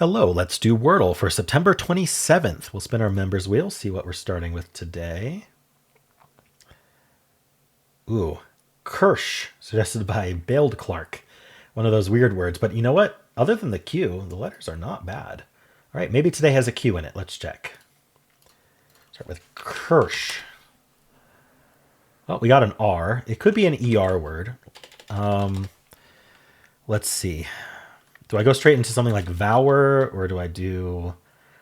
Hello, let's do Wordle for September 27th. We'll spin our members wheel, see what we're starting with today. Ooh, Kirsch, suggested by Bailed Clark. One of those weird words, but you know what? Other than the Q, the letters are not bad. All right, maybe today has a Q in it. Let's check. Start with Kirsch. Oh, we got an R. It could be an ER word. Let's see. Do I go straight into something like Vower, or do I do,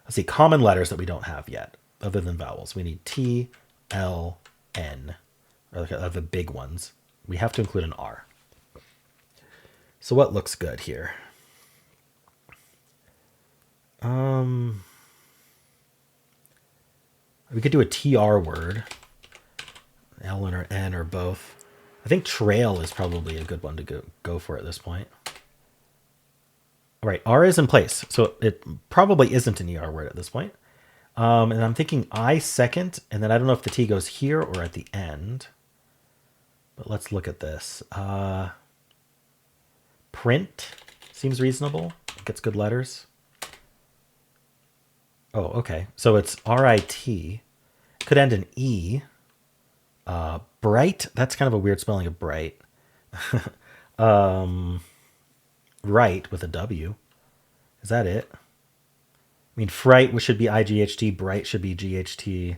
let's see, common letters that we don't have yet, other than vowels? We need T, L, N, or the big ones. We have to include an R. So what looks good here? We could do a TR word, L or N or both. I think trail is probably a good one to go for at this point. All right, R is in place, so it probably isn't an ER word at this point. And I'm thinking I second, and then I don't know if the T goes here or at the end. But let's look at this. Print seems reasonable. It gets good letters. Oh, okay. So it's RIT. Could end in E. Bright. That's kind of a weird spelling of bright. Right with a W. Is that it? I mean, fright should be IGHT. Bright should be GHT.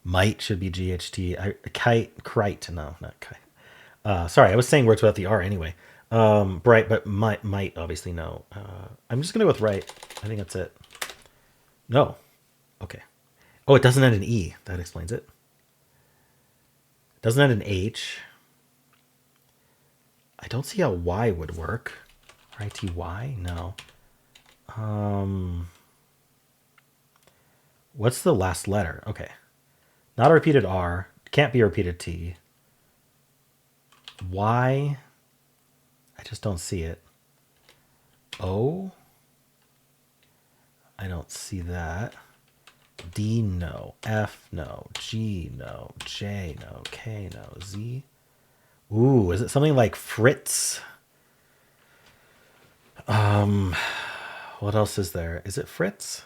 Might should be GHT. Kite. No, not kite. Sorry, I was saying words without the R anyway. Bright, but might obviously no. I'm just gonna go with right. I think that's it. No. Okay. Oh, it doesn't end in E. That explains it. It doesn't end in H. I don't see how Y would work. RITY? No. What's the last letter? Okay. Not a repeated R. Can't be a repeated T. Y. I just don't see it. O. I don't see that. D, no. F, no. G, no. J, no. K, no. Z. Ooh, is it something like Fritz? What else is there? Is it Fritz?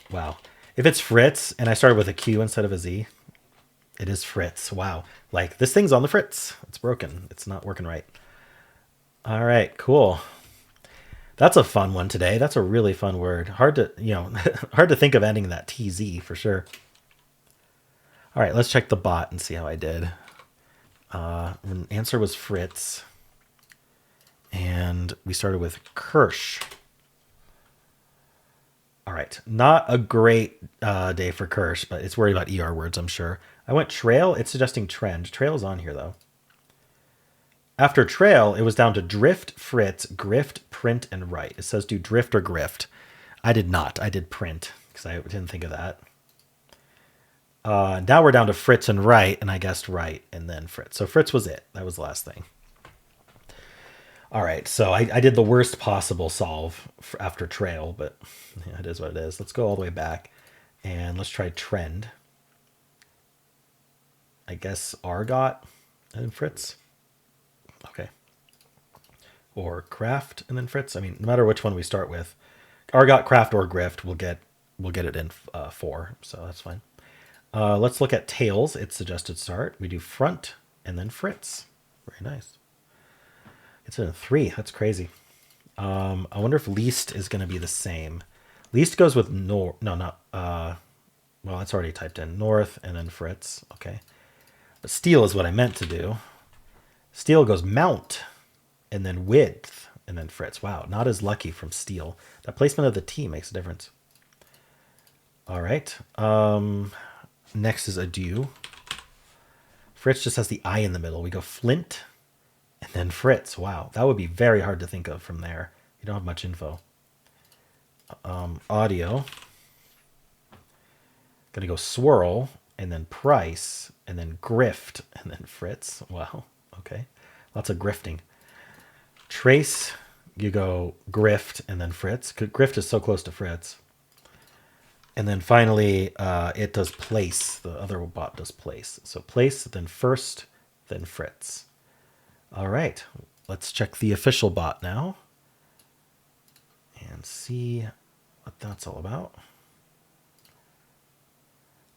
Wow. If it's Fritz and I started with a Q instead of a Z, it is Fritz. Wow. Like, this thing's on the Fritz. It's broken. It's not working right. All right, cool. That's a fun one today. That's a really fun word. Hard to, hard to think of ending that TZ for sure. All right, let's check the bot and see how I did. Answer was Fritz. And we started with Kirsch. All right, not a great day for Kirsch, but it's worried about ER words, I'm sure. I went trail. It's suggesting trend. Trail is on here, though. After trail, it was down to drift, Fritz, grift, print, and write. It says do drift or grift. I did not. I did print because I didn't think of that. Now we're down to Fritz and write, and I guessed write and then Fritz. So Fritz was it. That was the last thing. All right, so I did the worst possible solve after trail, but yeah, it is what it is. Let's go all the way back, and let's try trend. I guess Argot and then Fritz. Okay. Or craft and then Fritz. I mean, no matter which one we start with, Argot, craft, or grift, we'll get it in 4, so that's fine. Let's look at tails. It's suggested start. We do front and then Fritz. Very nice. It's in a 3. That's crazy. I wonder if least is going to be the same. Least goes with no, not. Well, it's already typed in north and then Fritz. Okay. But steel is what I meant to do. Steel goes mount and then width and then Fritz. Wow, not as lucky from steel. That placement of the T makes a difference. All right. Next is adieu. Fritz just has the I in the middle. We go flint and then Fritz. Wow, that would be very hard to think of from there. You don't have much info. Audio. Gonna go swirl and then price and then grift and then Fritz. Wow, okay. Lots of grifting. Trace, you go grift and then Fritz. Grift is so close to Fritz. And then finally, it does place. The other bot does place. So place, then first, then Fritz. All right, let's check the official bot now. see what that's all about.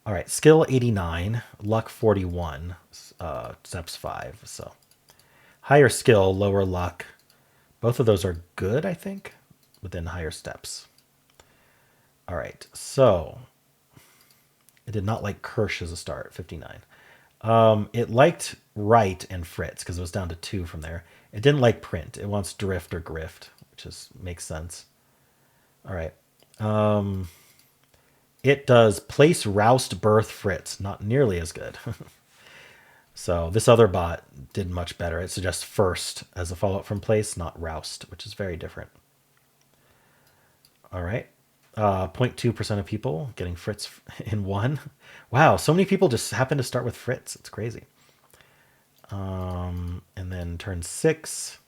All right, skill 89, luck 41, steps 5. So higher skill, lower luck. Both of those are good, I think, within higher steps. All right, so it did not like Kirsch as a start, 59. It liked Write and Fritz because it was down to 2 from there. It didn't like Print. It wants Drift or Grift, which makes sense. All right. It does Place Roust Birth Fritz, not nearly as good. So this other bot did much better. It suggests First as a follow-up from Place, not Roust, which is very different. All right. 0.2% of people getting Fritz in 1. Wow, so many people just happen to start with Fritz. It's crazy. And then turn 6,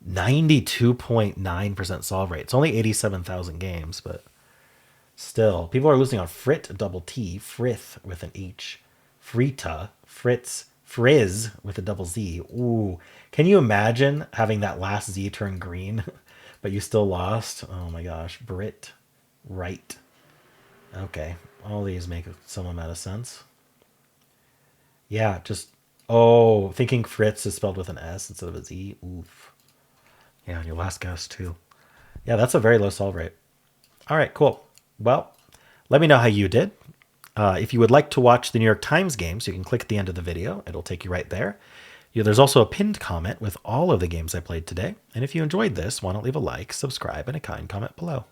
92.9% solve rate. It's only 87,000 games, but still, people are losing on Frit, double T, Frith with an H, Frita, Fritz, Frizz with a double Z. Ooh, can you imagine having that last Z turn green, but you still lost? Oh my gosh, Brit, right. Okay, all these make some amount of sense. Yeah, just, oh, thinking Fritz is spelled with an S instead of a Z. Oof. Yeah, and your last guess too. Yeah, that's a very low solve rate. All right, cool. Well, let me know how you did. If you would like to watch the New York Times games, you can click at the end of the video. It'll take you right there. There's also a pinned comment with all of the games I played today. And if you enjoyed this, why not leave a like, subscribe, and a kind comment below.